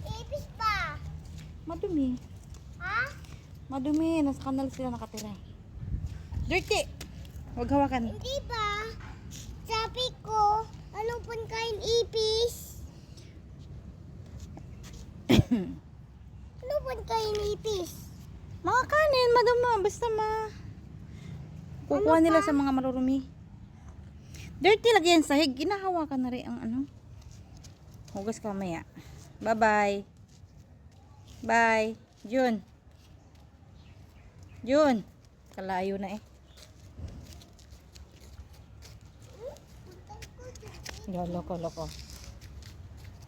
Ipis pa. Madumi. Ha? Madumi. Nasa kanal sila nakatira. Dirty! Huwag hawakan. Hindi ba? Sabi ko, ano pagkain ipis? Ano pagkain ipis? Mga kanin, maduma. Basta kukuha Ano nila pa? sa mga marurumi. Dirty lagi yan sahig. Ginahawakan na rin ang ano. Hugas ka mamaya. Bye-bye. Bye. Jun. Jun. Kalayo na eh. Loko.